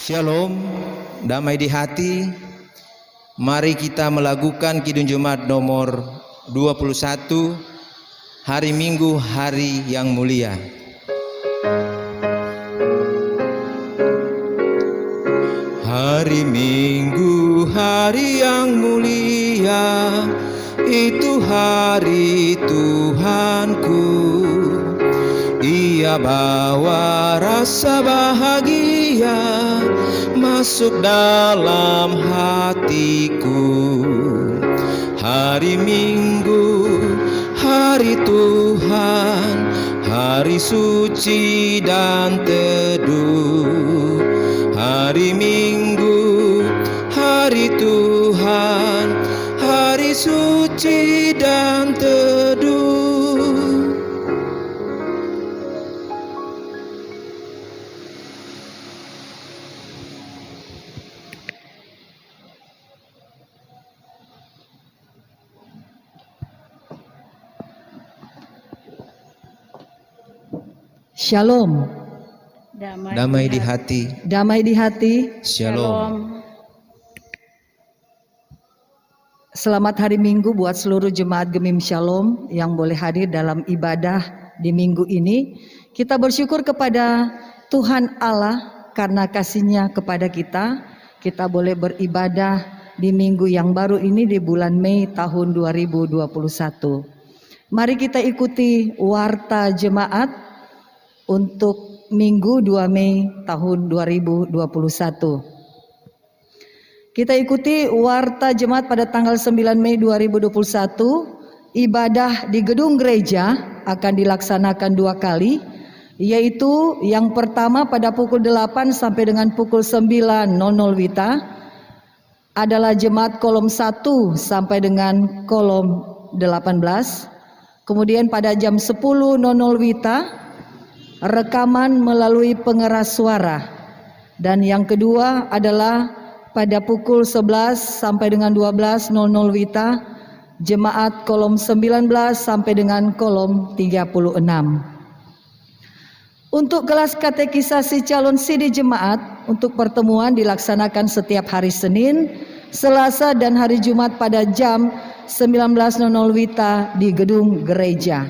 Shalom, damai di hati. Mari kita melakukan Kidung Jumat nomor 21, hari Minggu, hari yang mulia. Hari Minggu, hari yang mulia, itu hari Tuhanku. Ia bawa rasa bahagia masuk dalam hatiku. Hari Minggu, hari Tuhan, hari suci dan teduh. Hari Minggu, hari Tuhan, hari suci dan teduh. Shalom. Damai di hati. Damai di hati. Shalom. Selamat hari Minggu buat seluruh jemaat Gemim Shalom yang boleh hadir dalam ibadah di minggu ini. Kita bersyukur kepada Tuhan Allah karena kasih-Nya kepada kita. Kita boleh beribadah di minggu yang baru ini di bulan Mei tahun 2021. Mari kita ikuti warta jemaat untuk Minggu 2 Mei tahun 2021. Kita ikuti warta jemaat pada tanggal 9 Mei 2021. Ibadah di gedung gereja akan dilaksanakan 2 kali, yaitu yang pertama pada pukul 8 sampai dengan pukul 9.00 WITA adalah jemaat kolom 1 sampai dengan kolom 18. Kemudian pada jam 10.00 WITA rekaman melalui pengeras suara. Dan yang kedua adalah pada pukul 11 sampai dengan 12.00 WITA jemaat kolom 19 sampai dengan kolom 36. Untuk kelas katekisasi calon CD jemaat untuk pertemuan dilaksanakan setiap hari Senin, Selasa dan hari Jumat pada jam 19.00 WITA di gedung gereja.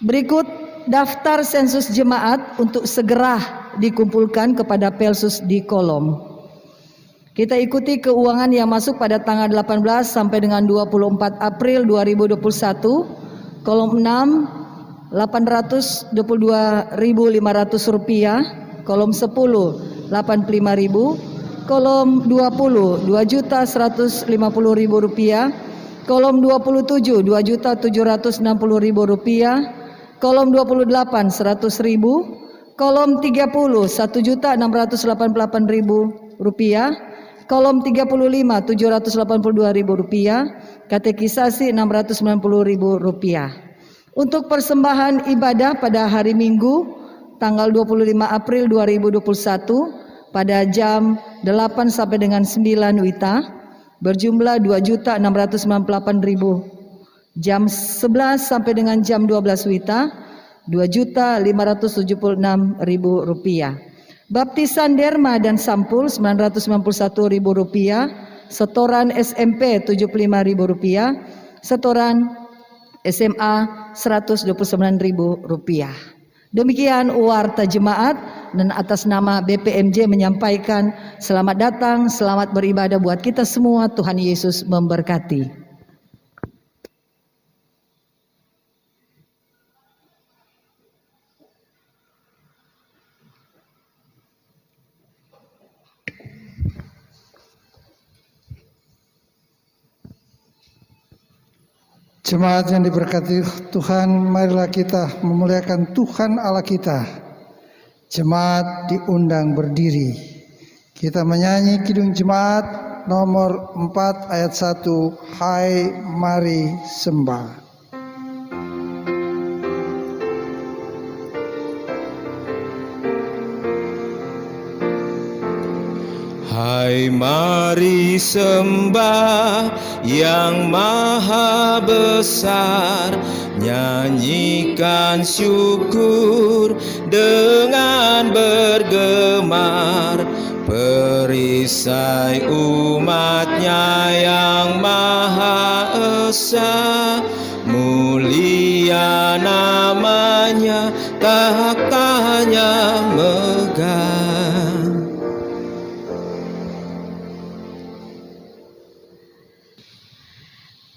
Berikut daftar sensus jemaat untuk segera dikumpulkan kepada Pelsus di kolom. Kita ikuti keuangan yang masuk pada tanggal 18 sampai dengan 24 April 2021. Kolom 6 822.500 rupiah, kolom 10 85.000, kolom 20 2.150.000 rupiah, kolom 27 2.760.000 rupiah, kolom 28 100.000, kolom 30 1.688.000 rupiah, kolom 35 782.000 rupiah, katekisasi 690.000 rupiah. Untuk persembahan ibadah pada hari Minggu tanggal 25 April 2021 pada jam 8 sampai dengan 9 WITA berjumlah 2.698.000. Jam 11 sampai dengan jam 12 WITA 2.576.000 rupiah. Baptisan derma dan sampul 991.000 rupiah. Setoran SMP 75.000 rupiah. Setoran SMA 129.000 rupiah. Demikian warta jemaat, dan atas nama BPMJ menyampaikan selamat datang, selamat beribadah buat kita semua. Tuhan Yesus memberkati. Jemaat yang diberkati Tuhan, marilah kita memuliakan Tuhan Allah kita. Jemaat diundang berdiri. Kita menyanyi Kidung Jemaat nomor 4 ayat 1. Hai mari sembah. Hai mari sembah yang maha besar, nyanyikan syukur dengan bergemar, perisai umatnya yang Maha Esa. Mulia namanya, tahtanya megah.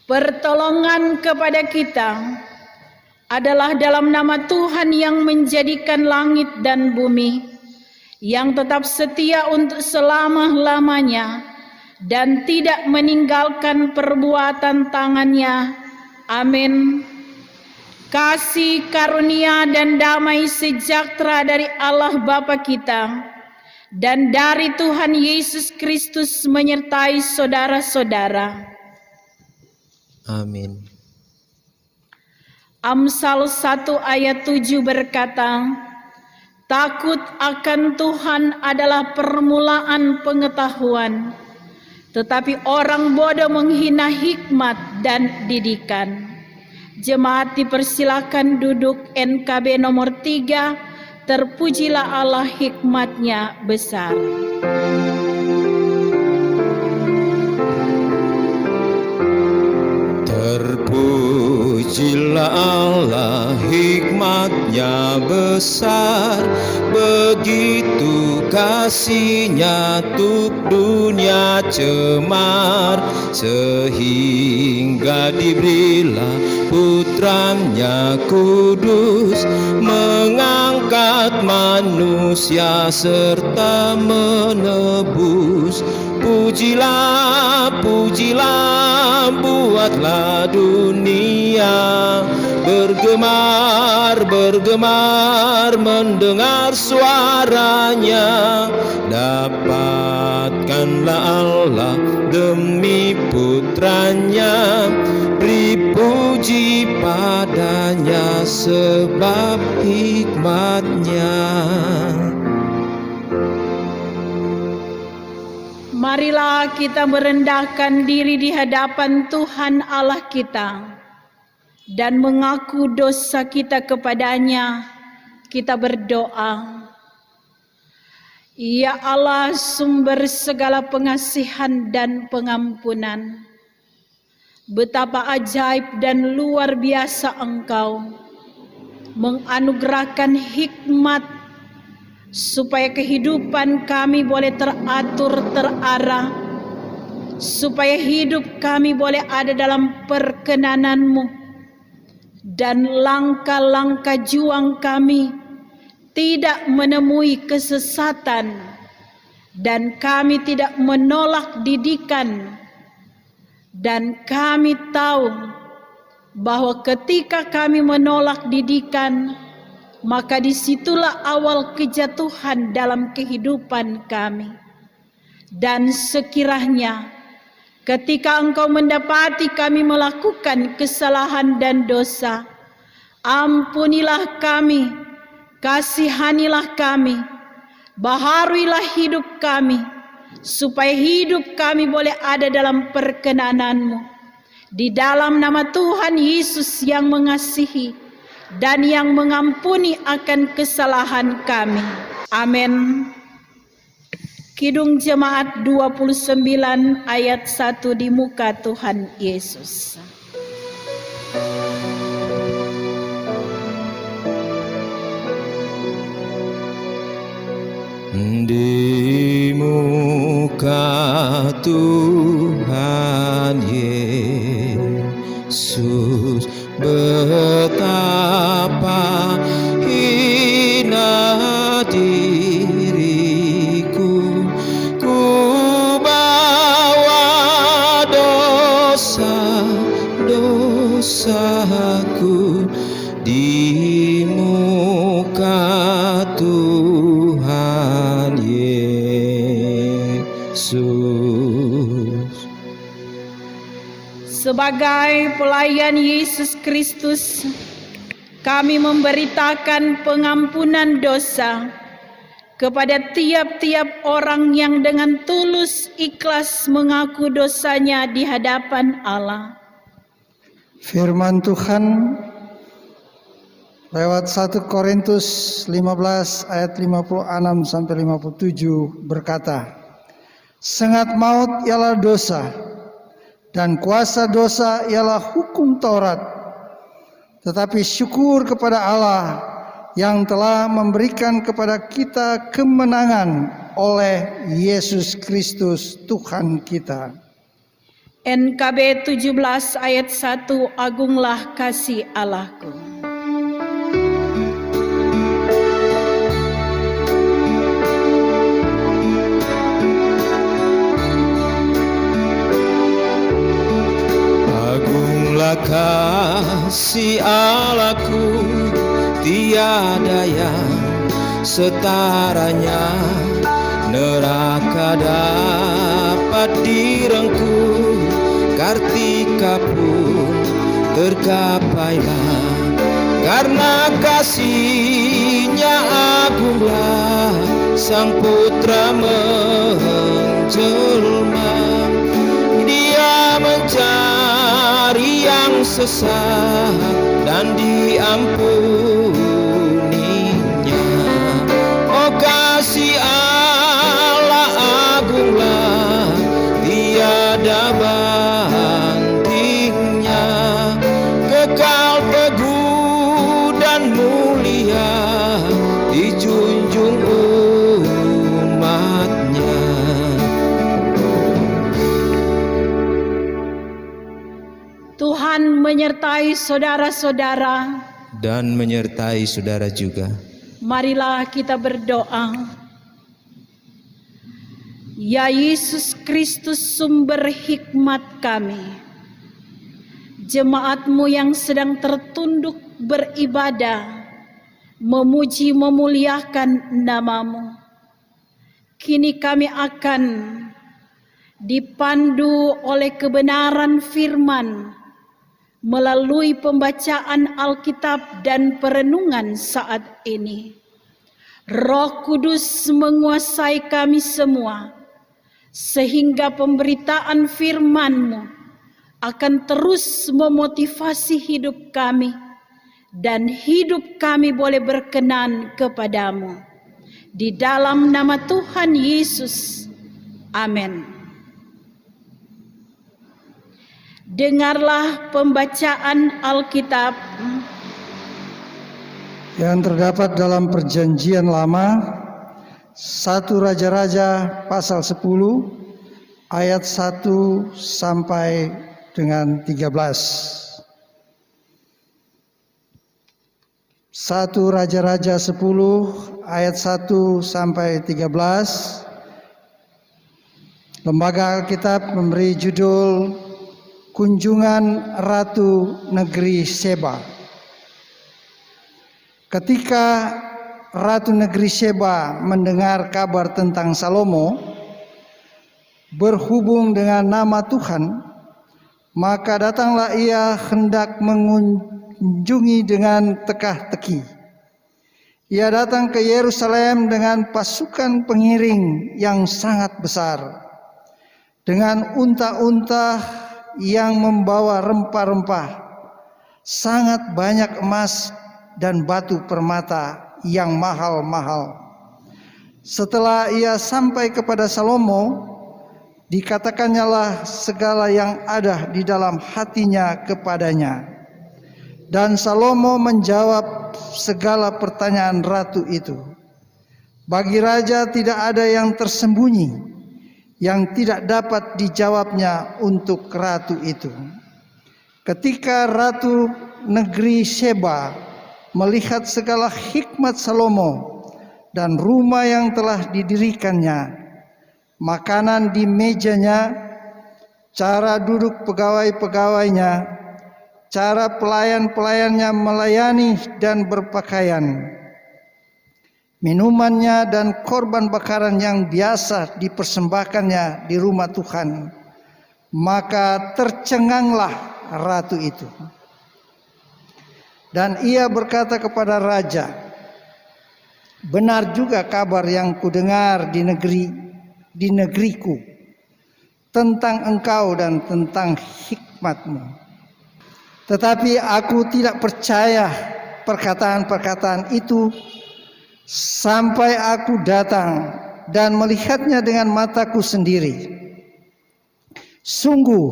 Pertolongan kepada kita adalah dalam nama Tuhan yang menjadikan langit dan bumi, yang tetap setia untuk selama-lamanya dan tidak meninggalkan perbuatan tangannya. Amin. Kasih karunia dan damai sejahtera dari Allah Bapa kita dan dari Tuhan Yesus Kristus menyertai saudara-saudara. Amin. Amsal 1 ayat 7 berkata, takut akan Tuhan adalah permulaan pengetahuan, tetapi orang bodoh menghina hikmat dan didikan. Jemaat dipersilakan duduk. NKB nomor 3, terpujilah Allah, hikmatnya besar. Terpujilah Allah, hikmatnya besar, begitu kasihnya untuk dunia cemar, sehingga diberilah putranya kudus, mengangkat manusia serta menebus. Pujilah, pujilah, buatlah dunia bergemar, bergemar mendengar suaranya. Dapatkanlah Allah demi putranya, beri puji padanya sebab hikmatnya. Marilah kita merendahkan diri di hadapan Tuhan Allah kita dan mengaku dosa kita kepadanya. Kita berdoa. Ya Allah, sumber segala pengasihan dan pengampunan, betapa ajaib dan luar biasa Engkau menganugerahkan hikmat supaya kehidupan kami boleh teratur, terarah, supaya hidup kami boleh ada dalam perkenan-Mu, dan langkah-langkah juang kami tidak menemui kesesatan, dan kami tidak menolak didikan. Dan kami tahu bahwa ketika kami menolak didikan, maka disitulah awal kejatuhan dalam kehidupan kami. Dan sekiranya ketika Engkau mendapati kami melakukan kesalahan dan dosa, ampunilah kami, kasihanilah kami, baharuilah hidup kami, supaya hidup kami boleh ada dalam perkenan-Mu. Di dalam nama Tuhan Yesus yang mengasihi dan yang mengampuni akan kesalahan kami. Amin. Kidung Jemaat 29 ayat 1 di muka Tuhan Yesus. Di muka Tuhan Yesus, betapa hina diriku, ku bawa dosa-dosaku di muka Tuhan Yesus. Sebagai pelayan Yesus Kristus, kami memberitakan pengampunan dosa kepada tiap-tiap orang yang dengan tulus ikhlas mengaku dosanya di hadapan Allah. Firman Tuhan Lewat 1 Korintus 15 ayat 56 sampai 57 berkata, "Sengat maut ialah dosa, dan kuasa dosa ialah hukum Taurat. Tetapi syukur kepada Allah yang telah memberikan kepada kita kemenangan oleh Yesus Kristus Tuhan kita." NKB 17 ayat 1, Agunglah kasih Allahku. Agunglah kasih Allahku, tiada yang setaranya. Neraka dapat direngkuh, Kartika pun tergapailah. Karena kasih-Nya agunglah, Sang Putra menjelma. Dia mencari yang sesat dan diampuninya. Oh kasih Allah agunglah, tiada bandingnya. Kekal teguh dan mulia dijunjung umatnya. Tuhan menyertai saudara-saudara. Dan menyertai saudara juga. Marilah kita berdoa. Ya Yesus Kristus, sumber hikmat kami, jemaat-Mu yang sedang tertunduk beribadah, memuji memuliakan nama-Mu, kini kami akan dipandu oleh kebenaran firman melalui pembacaan Alkitab dan perenungan saat ini. Roh Kudus menguasai kami semua, sehingga pemberitaan firman-Mu akan terus memotivasi hidup kami, dan hidup kami boleh berkenan kepadamu. Di dalam nama Tuhan Yesus, amin. Dengarlah pembacaan Alkitab yang terdapat dalam Perjanjian Lama, 1 Raja-Raja pasal 10 ayat 1 sampai dengan 13. 1 Raja-Raja 10 ayat 1 sampai 13. Lembaga Alkitab memberi judul Kunjungan Ratu Negeri Sheba. Ketika Ratu Negeri Sheba mendengar kabar tentang Salomo berhubung dengan nama Tuhan, maka datanglah ia hendak mengunjungi dengan tekah-teki. Ia datang ke Yerusalem dengan pasukan pengiring yang sangat besar, dengan unta-unta yang membawa rempah-rempah, sangat banyak emas dan batu permata yang mahal-mahal. Setelah ia sampai kepada Salomo, dikatakannya segala yang ada di dalam hatinya kepadanya. Dan Salomo menjawab segala pertanyaan ratu itu. Bagi raja tidak ada yang tersembunyi yang tidak dapat dijawabnya untuk ratu itu. Ketika Ratu Negeri Sheba melihat segala hikmat Salomo dan rumah yang telah didirikannya, makanan di mejanya, cara duduk pegawai-pegawainya, cara pelayan-pelayannya melayani dan berpakaian, minumannya dan korban bakaran yang biasa dipersembahkannya di rumah Tuhan, maka tercenganglah ratu itu. Dan ia berkata kepada raja, "Benar juga kabar yang kudengar di negeriku tentang engkau dan tentang hikmatmu. Tetapi aku tidak percaya perkataan-perkataan itu sampai aku datang dan melihatnya dengan mataku sendiri. Sungguh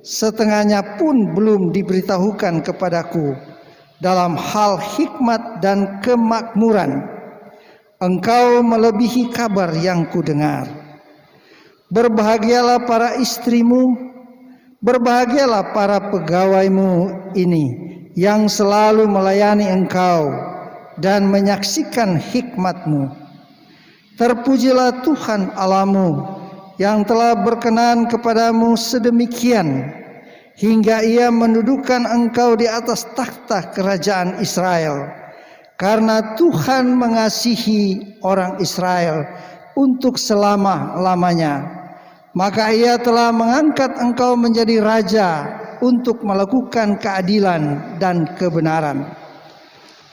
setengahnya pun belum diberitahukan kepadaku dalam hal hikmat dan kemakmuran. Engkau melebihi kabar yang kudengar. Berbahagialah para istrimu, berbahagialah para pegawaimu ini yang selalu melayani engkau dan menyaksikan hikmatmu. Terpujilah Tuhan Allahmu yang telah berkenan kepadamu sedemikian hingga Ia mendudukkan engkau di atas takhta kerajaan Israel. Karena Tuhan mengasihi orang Israel untuk selama-lamanya, maka Ia telah mengangkat engkau menjadi raja untuk melakukan keadilan dan kebenaran.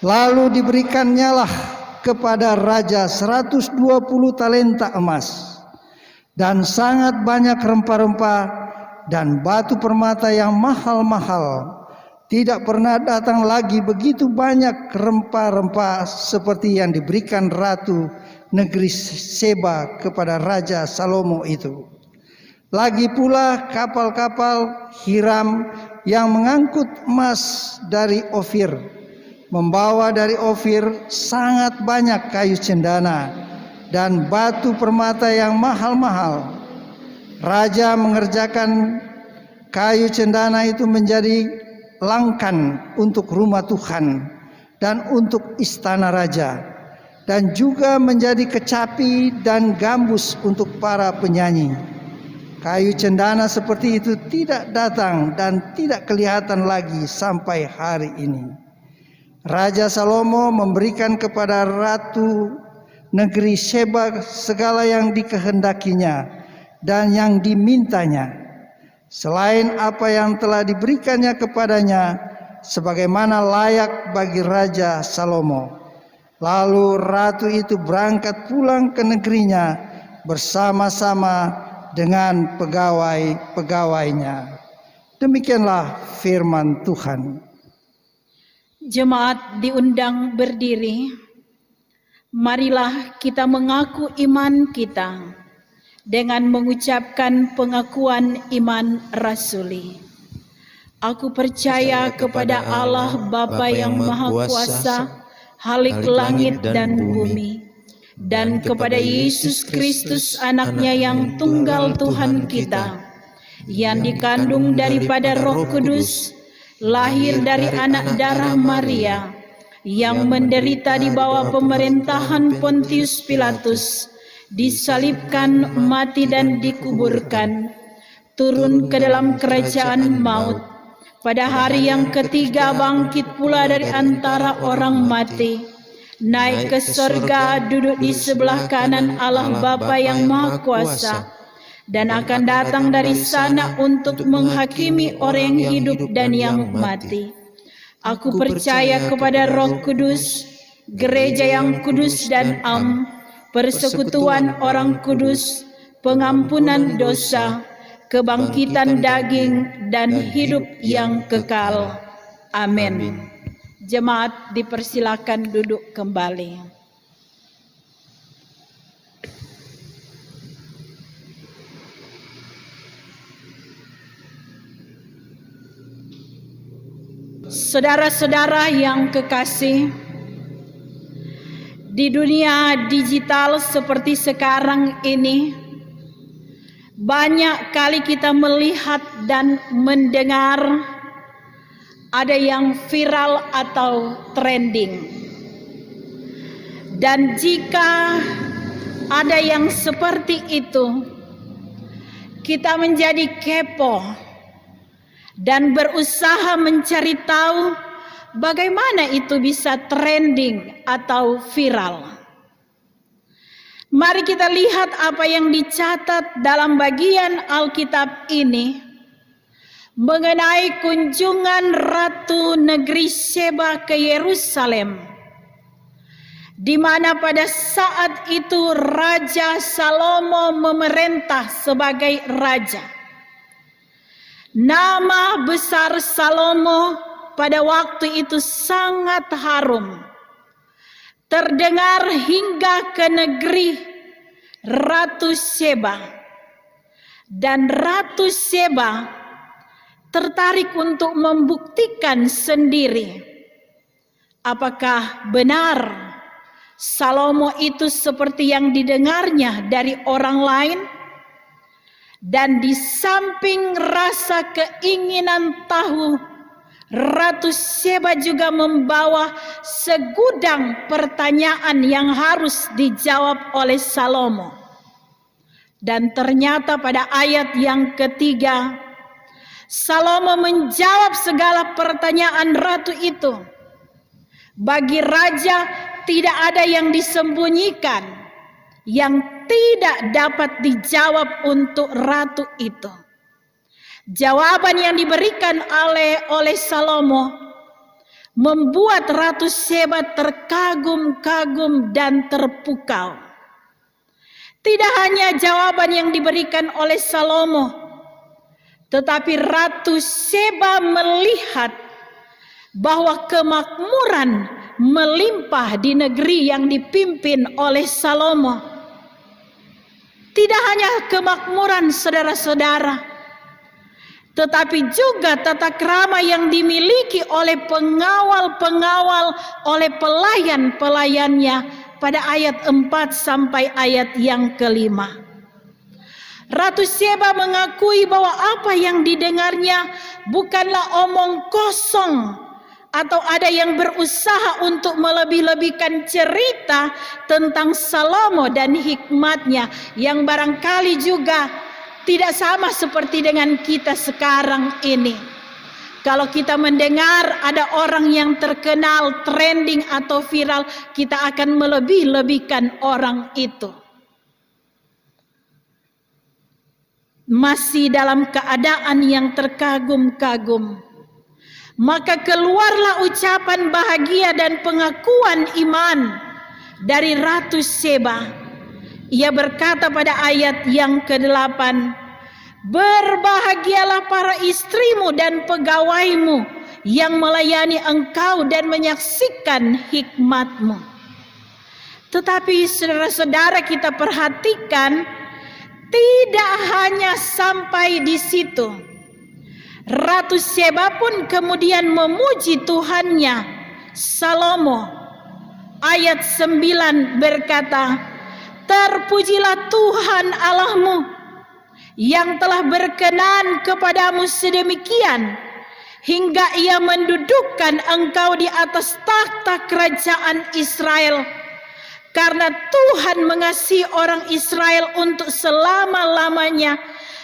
Lalu diberikannya lah kepada raja 120 talenta emas dan sangat banyak rempah-rempah dan batu permata yang mahal-mahal. Tidak pernah datang lagi begitu banyak rempah-rempah seperti yang diberikan ratu negeri Seba kepada Raja Salomo itu. Lagi pula kapal-kapal Hiram yang mengangkut emas dari Ofir, membawa dari Ofir sangat banyak kayu cendana dan batu permata yang mahal-mahal. Raja mengerjakan kayu cendana itu menjadi langkan untuk rumah Tuhan dan untuk istana raja, dan juga menjadi kecapi dan gambus untuk para penyanyi. Kayu cendana seperti itu tidak datang dan tidak kelihatan lagi sampai hari ini. Raja Salomo memberikan kepada ratu negeri Seba segala yang dikehendakinya dan yang dimintanya, selain apa yang telah diberikannya kepadanya, sebagaimana layak bagi Raja Salomo. Lalu ratu itu berangkat pulang ke negerinya bersama-sama dengan pegawai-pegawainya. Demikianlah firman Tuhan. Jemaat diundang berdiri. Marilah kita mengaku iman kita dengan mengucapkan pengakuan iman rasuli. Aku percaya kepada Allah Bapa yang Maha Kuasa, Halik langit dan bumi, dan kepada Yesus Kristus anaknya yang tunggal Tuhan kita, yang dikandung daripada Roh Kudus, lahir dari anak darah Maria, yang menderita di bawah pemerintahan Pontius Pilatus, disalibkan, mati dan dikuburkan, turun ke dalam kerajaan maut, pada hari yang ketiga bangkit pula dari antara orang mati, naik ke sorga, duduk di sebelah kanan Allah Bapa yang Maha Kuasa, dan akan datang dari sana untuk menghakimi orang yang hidup dan yang mati. Aku percaya kepada Roh Kudus, gereja yang kudus dan am, persekutuan orang kudus, pengampunan dosa, kebangkitan daging, dan hidup yang kekal. Amin. Jemaat dipersilakan duduk kembali. Saudara-saudara yang kekasih, di dunia digital seperti sekarang ini, banyak kali kita melihat dan mendengar ada yang viral atau trending. Dan jika ada yang seperti itu, kita menjadi kepo dan berusaha mencari tahu bagaimana itu bisa trending atau viral. Mari kita lihat apa yang dicatat dalam bagian Alkitab ini mengenai kunjungan Ratu negeri Seba ke Yerusalem, di mana pada saat itu Raja Salomo memerintah sebagai raja. Nama besar Salomo pada waktu itu sangat harum, terdengar hingga ke negeri Ratu Sheba, dan Ratu Sheba tertarik untuk membuktikan sendiri apakah benar Salomo itu seperti yang didengarnya dari orang lain. Dan di samping rasa keinginan tahu, Ratu Sheba juga membawa segudang pertanyaan yang harus dijawab oleh Salomo. Dan ternyata pada ayat yang ketiga, Salomo menjawab segala pertanyaan ratu itu. Bagi raja tidak ada yang disembunyikan yang tidak dapat dijawab untuk ratu itu. Jawaban yang diberikan oleh Salomo membuat Ratu Sheba terkagum-kagum dan terpukau. Tidak hanya jawaban yang diberikan oleh Salomo, tetapi Ratu Sheba melihat bahwa kemakmuran melimpah di negeri yang dipimpin oleh Salomo. Tidak hanya kemakmuran saudara-saudara, tetapi juga tata krama yang dimiliki oleh pengawal-pengawal, oleh pelayan-pelayannya pada ayat 4 sampai ayat yang kelima. Ratu Sheba mengakui bahwa apa yang didengarnya bukanlah omong kosong, atau ada yang berusaha untuk melebih-lebihkan cerita tentang Salomo dan hikmatnya yang barangkali juga tidak sama seperti dengan kita sekarang ini. Kalau kita mendengar ada orang yang terkenal, trending atau viral, kita akan melebih-lebihkan orang itu. Masih dalam keadaan yang terkagum-kagum, maka keluarlah ucapan bahagia dan pengakuan iman dari Ratu Sheba. Ia berkata pada ayat yang ke-8, "Berbahagialah para istrimu dan pegawaimu yang melayani engkau dan menyaksikan hikmatmu." Tetapi saudara-saudara, kita perhatikan, tidak hanya sampai di situ. Ratu Sheba pun kemudian memuji Tuhannya Salomo. Ayat 9 berkata, "Terpujilah Tuhan Allahmu yang telah berkenan kepadamu sedemikian, hingga ia mendudukkan engkau di atas takhta kerajaan Israel. Karena Tuhan mengasihi orang Israel untuk selama-lamanya,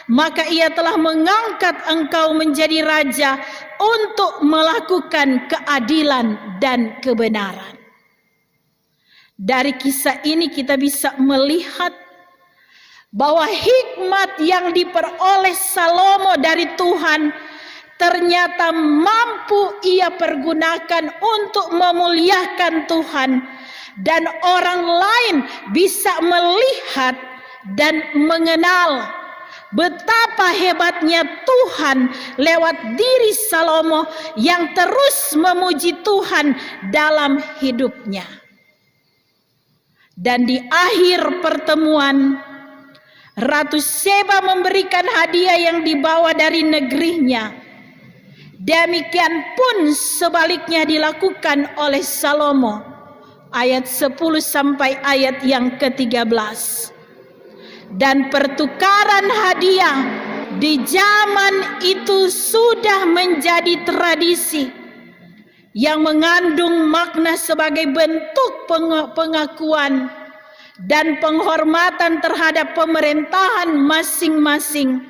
maka ia telah mengangkat engkau menjadi raja untuk melakukan keadilan dan kebenaran." Dari kisah ini kita bisa melihat bahwa hikmat yang diperoleh Salomo dari Tuhan ternyata mampu ia pergunakan untuk memuliakan Tuhan, dan orang lain bisa melihat dan mengenal betapa hebatnya Tuhan lewat diri Salomo yang terus memuji Tuhan dalam hidupnya. Dan di akhir pertemuan, Ratu Sheba memberikan hadiah yang dibawa dari negerinya. Demikian pun sebaliknya dilakukan oleh Salomo. Ayat 10 sampai ayat yang ke-13. Dan pertukaran hadiah di zaman itu sudah menjadi tradisi yang mengandung makna sebagai bentuk pengakuan dan penghormatan terhadap pemerintahan masing-masing,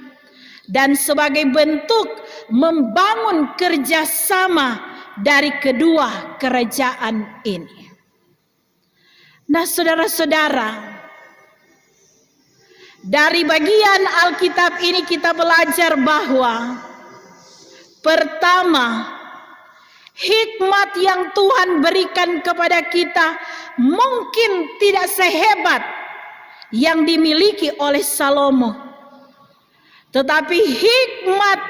dan sebagai bentuk membangun kerjasama dari kedua kerajaan ini. Nah, saudara-saudara, dari bagian Alkitab ini kita belajar bahwa pertama, hikmat yang Tuhan berikan kepada kita mungkin tidak sehebat yang dimiliki oleh Salomo, tetapi hikmat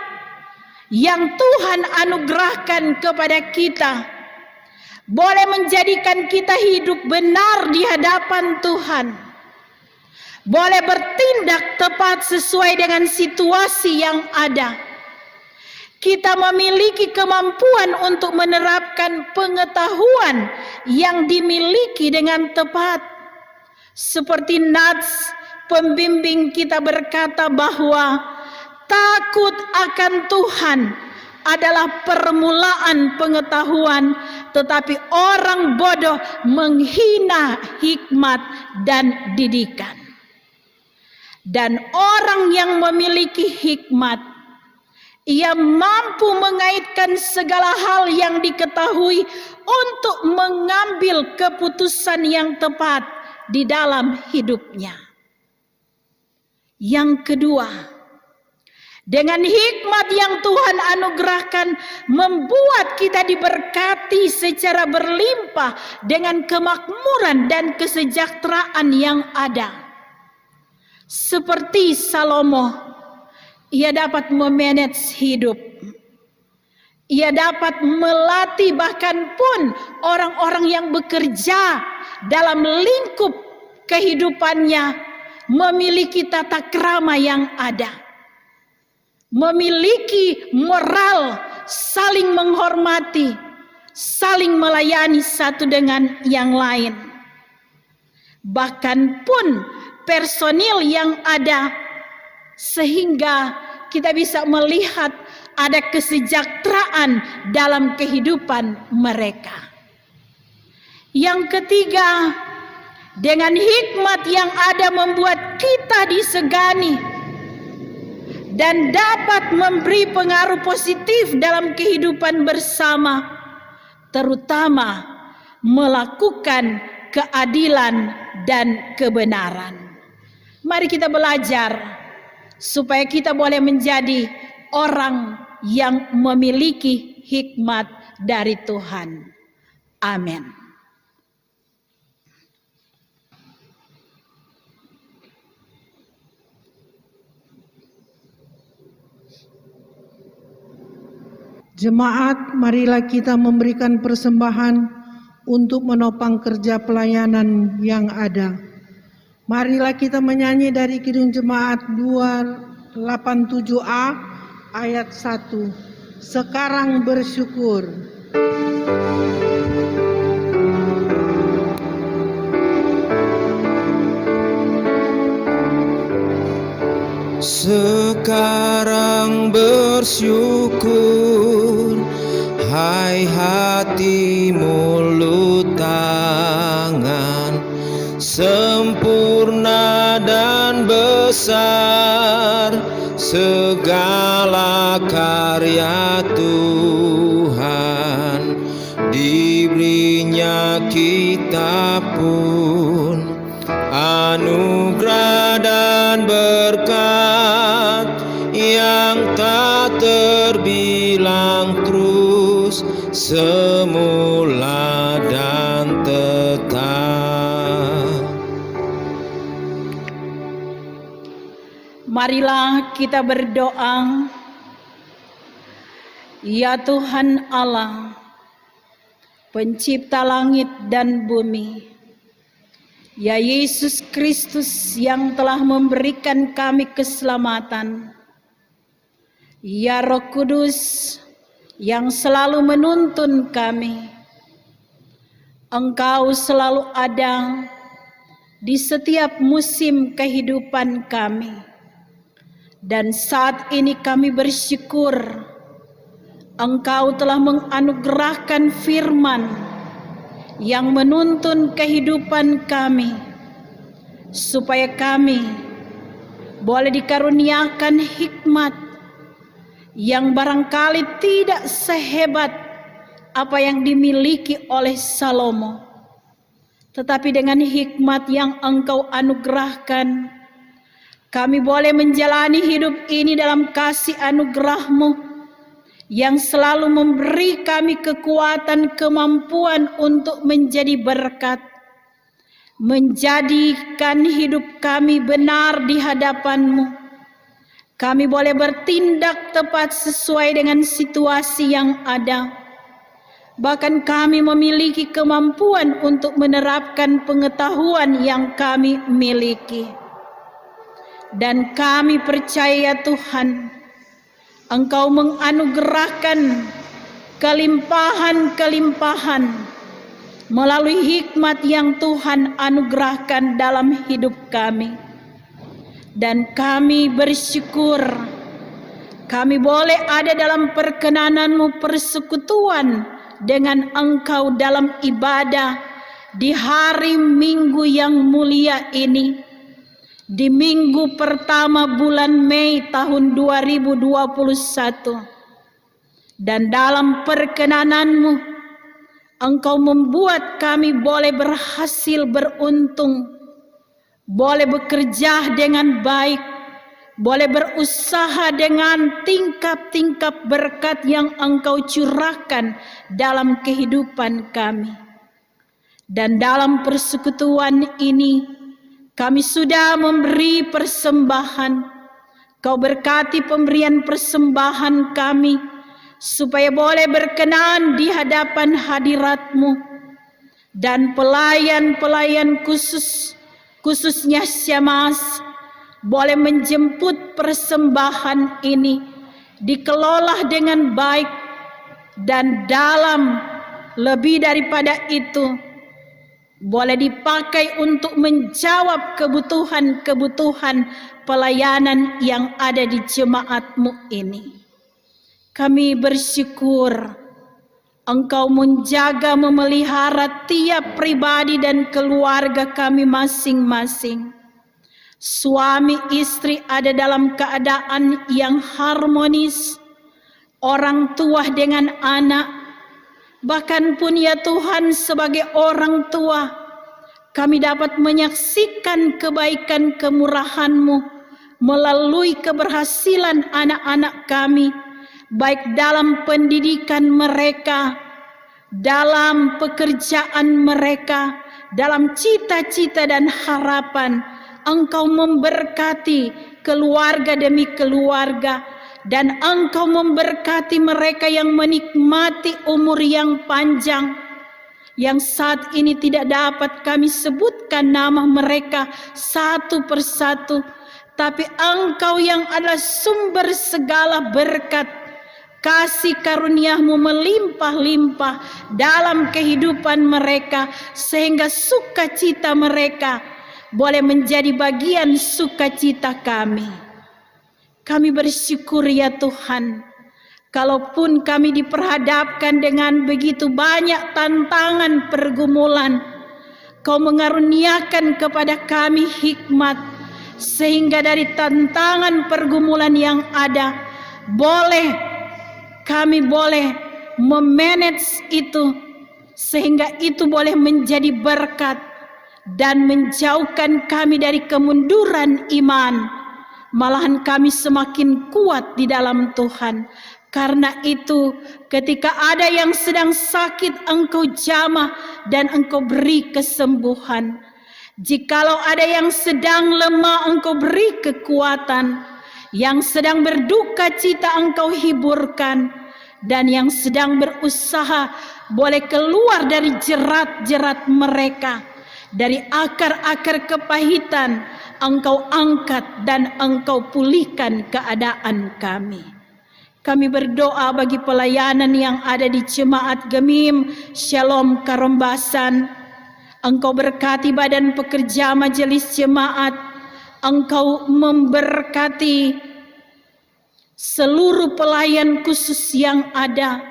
yang Tuhan anugerahkan kepada kita boleh menjadikan kita hidup benar di hadapan Tuhan, boleh bertindak tepat sesuai dengan situasi yang ada. Kita memiliki kemampuan untuk menerapkan pengetahuan yang dimiliki dengan tepat. Seperti Nats, pembimbing kita, berkata bahwa takut akan Tuhan adalah permulaan pengetahuan, tetapi orang bodoh menghina hikmat dan didikan. Dan orang yang memiliki hikmat, ia mampu mengaitkan segala hal yang diketahui untuk mengambil keputusan yang tepat di dalam hidupnya. Yang kedua, dengan hikmat yang Tuhan anugerahkan, membuat kita diberkati secara berlimpah dengan kemakmuran dan kesejahteraan yang ada. Seperti Salomo, ia dapat memanage hidup. Ia dapat melatih bahkan pun orang-orang yang bekerja dalam lingkup kehidupannya memiliki tata krama yang ada. Memiliki moral, saling menghormati, saling melayani satu dengan yang lain. Bahkan pun personil yang ada, sehingga kita bisa melihat ada kesejahteraan dalam kehidupan mereka. Yang ketiga, dengan hikmat yang ada membuat kita disegani dan dapat memberi pengaruh positif dalam kehidupan bersama, terutama melakukan keadilan dan kebenaran. Mari kita belajar supaya kita boleh menjadi orang yang memiliki hikmat dari Tuhan. Amin. Jemaat, marilah kita memberikan persembahan untuk menopang kerja pelayanan yang ada. Marilah kita menyanyi dari Kidung Jemaat 287A ayat 1. Sekarang bersyukur. Sekarang bersyukur, hai hati, mulut, tangan, sempurna dan besar segala karya Tuhan. Diberinya kita pun anugerah dan berkat yang tak terbilang, terus semula dan tetap. Marilah kita berdoa. Ya Tuhan Allah, Pencipta langit dan bumi, ya Yesus Kristus yang telah memberikan kami keselamatan, ya Roh Kudus yang selalu menuntun kami, Engkau selalu ada di setiap musim kehidupan kami. Dan saat ini kami bersyukur Engkau telah menganugerahkan firman yang menuntun kehidupan kami, supaya kami boleh dikaruniakan hikmat yang barangkali tidak sehebat apa yang dimiliki oleh Salomo, tetapi dengan hikmat yang Engkau anugerahkan, kami boleh menjalani hidup ini dalam kasih anugerah-Mu yang selalu memberi kami kekuatan, kemampuan untuk menjadi berkat, menjadikan hidup kami benar di hadapan-Mu, Kami boleh bertindak tepat sesuai dengan situasi yang ada. Bahkan kami memiliki kemampuan untuk menerapkan pengetahuan yang kami miliki. Dan kami percaya Tuhan, Engkau menganugerahkan kelimpahan-kelimpahan melalui hikmat yang Tuhan anugerahkan dalam hidup kami. Dan kami bersyukur kami boleh ada dalam perkenanan-Mu, persekutuan dengan Engkau dalam ibadah di hari Minggu yang mulia ini, di minggu pertama bulan Mei tahun 2021. Dan dalam perkenanan-Mu, Engkau membuat kami boleh berhasil beruntung, boleh bekerja dengan baik, boleh berusaha dengan tingkap-tingkap berkat yang Engkau curahkan dalam kehidupan kami. Dan dalam persekutuan ini kami sudah memberi persembahan. Kau berkati pemberian persembahan kami supaya boleh berkenan di hadapan hadirat-Mu. Dan pelayan-pelayan khususnya Syamaz boleh menjemput persembahan ini, dikelola dengan baik, dan dalam lebih daripada itu boleh dipakai untuk menjawab kebutuhan-kebutuhan pelayanan yang ada di jemaat-Mu ini. Kami bersyukur Engkau menjaga, memelihara tiap pribadi dan keluarga kami masing-masing. Suami istri ada dalam keadaan yang harmonis, orang tua dengan anak. Bahkan pun ya Tuhan, sebagai orang tua kami dapat menyaksikan kebaikan kemurahan-Mu melalui keberhasilan anak-anak kami, baik dalam pendidikan mereka, dalam pekerjaan mereka, dalam cita-cita dan harapan. Engkau memberkati keluarga demi keluarga, dan Engkau memberkati mereka yang menikmati umur yang panjang, yang saat ini tidak dapat kami sebutkan nama mereka satu persatu, tapi Engkau yang adalah sumber segala berkat, kasih karunia-Mu melimpah-limpah dalam kehidupan mereka, sehingga sukacita mereka boleh menjadi bagian sukacita kami. Kami bersyukur ya Tuhan, kalaupun kami diperhadapkan dengan begitu banyak tantangan pergumulan, Kau mengaruniakan kepada kami hikmat, sehingga dari tantangan pergumulan yang ada, kami boleh memanage itu, sehingga itu boleh menjadi berkat dan menjauhkan kami dari kemunduran iman. Malahan kami semakin kuat di dalam Tuhan. Karena itu ketika ada yang sedang sakit, Engkau jamah dan Engkau beri kesembuhan. Jikalau ada yang sedang lemah, Engkau beri kekuatan. Yang sedang berduka cita, Engkau hiburkan. Dan yang sedang berusaha boleh keluar dari jerat-jerat mereka. Dari akar-akar kepahitan, Engkau angkat dan Engkau pulihkan keadaan kami. Kami berdoa bagi pelayanan yang ada di Jemaat Gemim Shalom Karombasan. Engkau berkati badan pekerja majelis jemaat. Engkau memberkati seluruh pelayan khusus yang ada,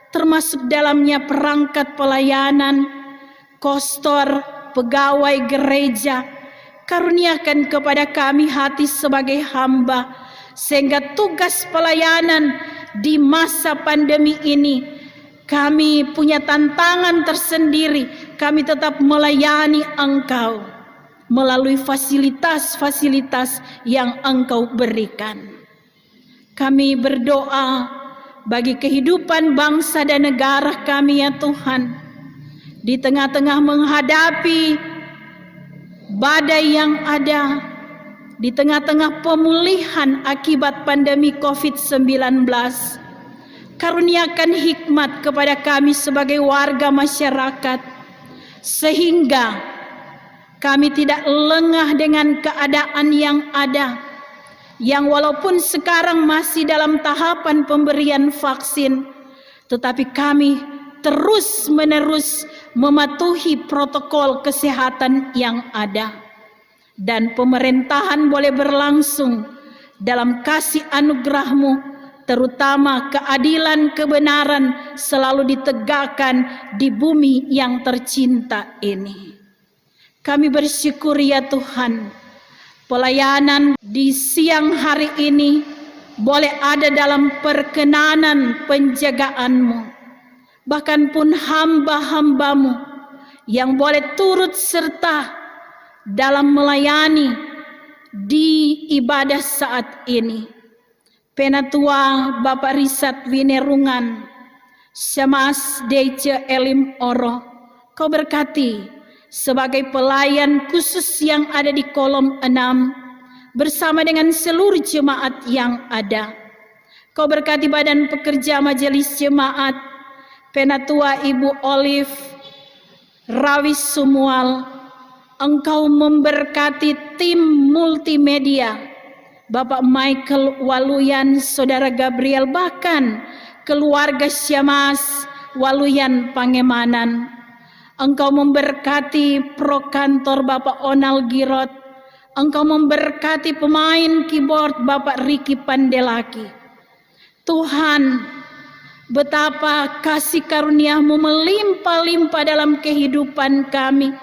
termasuk dalamnya perangkat pelayanan, kostor, pegawai gereja. Karuniakan kepada kami hati sebagai hamba, sehingga tugas pelayanan di masa pandemi ini, kami punya tantangan tersendiri. Kami tetap melayani Engkau melalui fasilitas-fasilitas yang Engkau berikan. Kami berdoa bagi kehidupan bangsa dan negara kami ya Tuhan. Di tengah-tengah menghadapi badai yang ada, di tengah-tengah pemulihan akibat pandemi COVID-19, karuniakan hikmat kepada kami sebagai warga masyarakat, sehingga kami tidak lengah dengan keadaan yang ada, yang walaupun sekarang masih dalam tahapan pemberian vaksin, tetapi kami terus-menerus mematuhi protokol kesehatan yang ada. Dan pemerintahan boleh berlangsung dalam kasih anugerah-Mu, terutama keadilan kebenaran selalu ditegakkan di bumi yang tercinta ini. Kami bersyukur ya Tuhan, pelayanan di siang hari ini boleh ada dalam perkenanan penjagaan-Mu. Bahkan pun hamba-hamba-Mu yang boleh turut serta dalam melayani di ibadah saat ini. Penatua Bapak Risat Winerungan, Syamaas Dece Elim Oro, Kau berkati sebagai pelayan khusus yang ada di kolom 6 bersama dengan seluruh jemaat yang ada. Kau berkati badan pekerja majelis jemaat, Penatua Ibu Olive Rawis Sumual. Engkau memberkati tim multimedia, Bapak Michael Waluyan, Saudara Gabriel, bahkan keluarga Syamaas Waluyan Pangemanan. Engkau memberkati pro kantor Bapak Onal Girot. Engkau memberkati pemain keyboard Bapak Riki Pandelaki. Tuhan, betapa kasih karunia-Mu melimpah-limpah dalam kehidupan kami,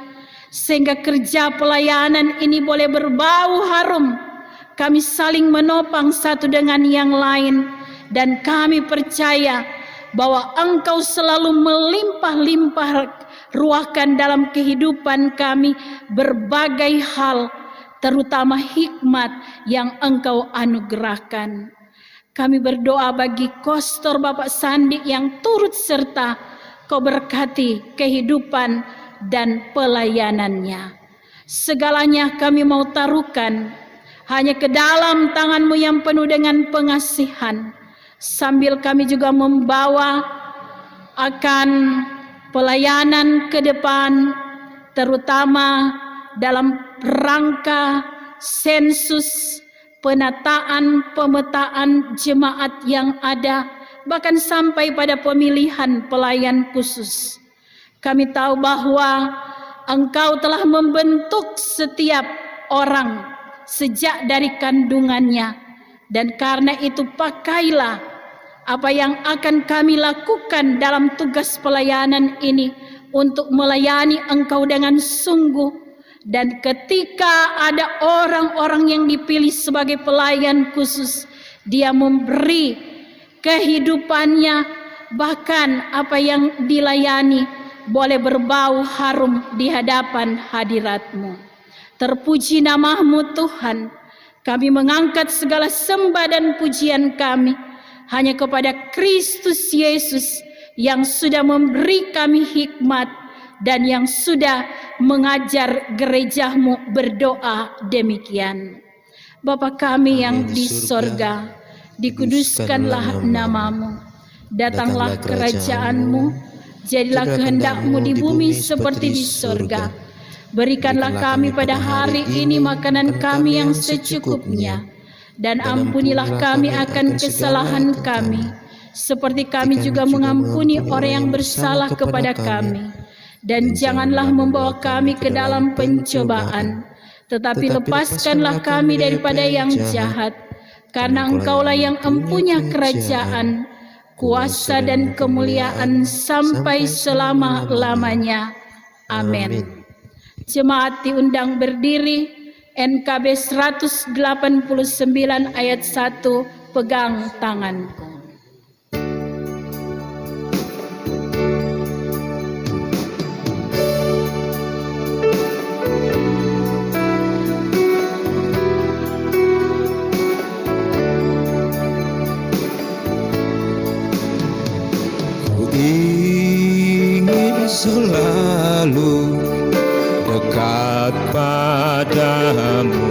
sehingga kerja pelayanan ini boleh berbau harum. Kami saling menopang satu dengan yang lain, dan kami percaya bahwa Engkau selalu melimpah-limpah ruahkan dalam kehidupan kami berbagai hal, terutama hikmat yang Engkau anugerahkan. Kami berdoa bagi Kostor Bapak Sandi yang turut serta, Kau berkati kehidupan dan pelayanannya. Segalanya kami mau taruhkan hanya ke dalam tangan-Mu yang penuh dengan pengasihan, sambil kami juga membawa akan pelayanan ke depan, terutama dalam rangka sensus, penataan, pemetaan jemaat yang ada, bahkan sampai pada pemilihan pelayan khusus. Kami tahu bahwa Engkau telah membentuk setiap orang sejak dari kandungannya, dan karena itu pakailah apa yang akan kami lakukan dalam tugas pelayanan ini untuk melayani Engkau dengan sungguh. Dan ketika ada orang-orang yang dipilih sebagai pelayan khusus, dia memberi kehidupannya, bahkan apa yang dilayani boleh berbau harum di hadapan hadirat-Mu. Terpuji nama-Mu Tuhan. Kami mengangkat segala sembah dan pujian kami hanya kepada Kristus Yesus yang sudah memberi kami hikmat dan yang sudah mengajar gereja-Mu berdoa demikian. Bapa kami yang di sorga, dikuduskanlah nama-Mu, datanglah kerajaan-Mu, jadilah kehendak-Mu di bumi seperti di sorga. Berikanlah kami pada hari ini makanan kami yang secukupnya, dan ampunilah kami akan kesalahan kami, seperti kami juga mengampuni orang yang bersalah kepada kami. Dan janganlah membawa kami ke dalam pencobaan, tetapi lepaskanlah kami daripada yang jahat, karena Engkaulah yang empunya kerajaan, kuasa dan kemuliaan sampai selama-lamanya. Amin. Jemaat diundang berdiri. NKB 189 ayat 1, pegang tanganku. Selalu dekat padamu,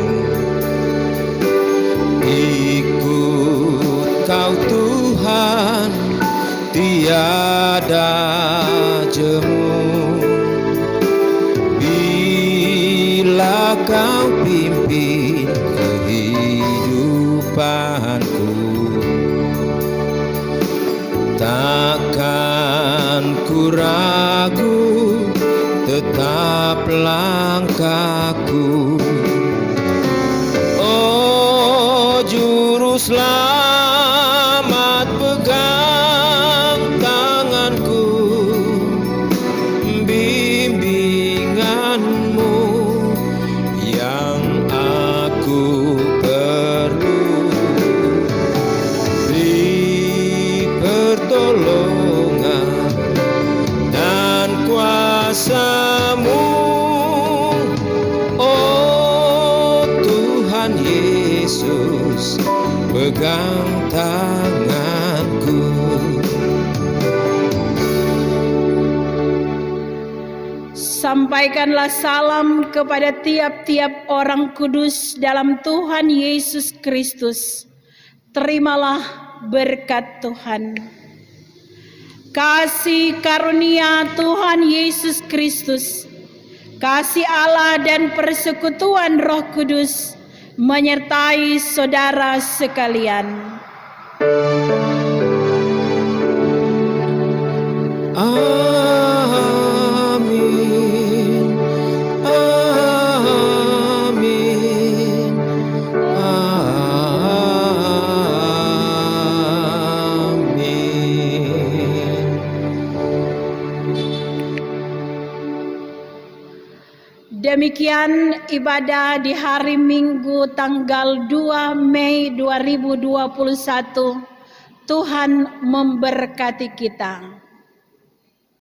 Ikut Kau Tuhan, tiada jemu. Bila Kau pimpin kehidupanku, takkan ku ragu, tetap langkahku. Oh Juru Selamat, pegang tanganku, bimbinganmu yang aku perlu. Beri pertolongan dan kuasa-Mu, oh Tuhan Yesus, pegang tanganku. Sampaikanlah salam kepada tiap-tiap orang kudus dalam Tuhan Yesus Kristus. Terimalah berkat Tuhan. Kasih karunia Tuhan Yesus Kristus, kasih Allah dan persekutuan Roh Kudus menyertai saudara sekalian. Amin, amin, amin. Demikian ibadah di hari Minggu tanggal 2 Mei 2021. Tuhan memberkati kita.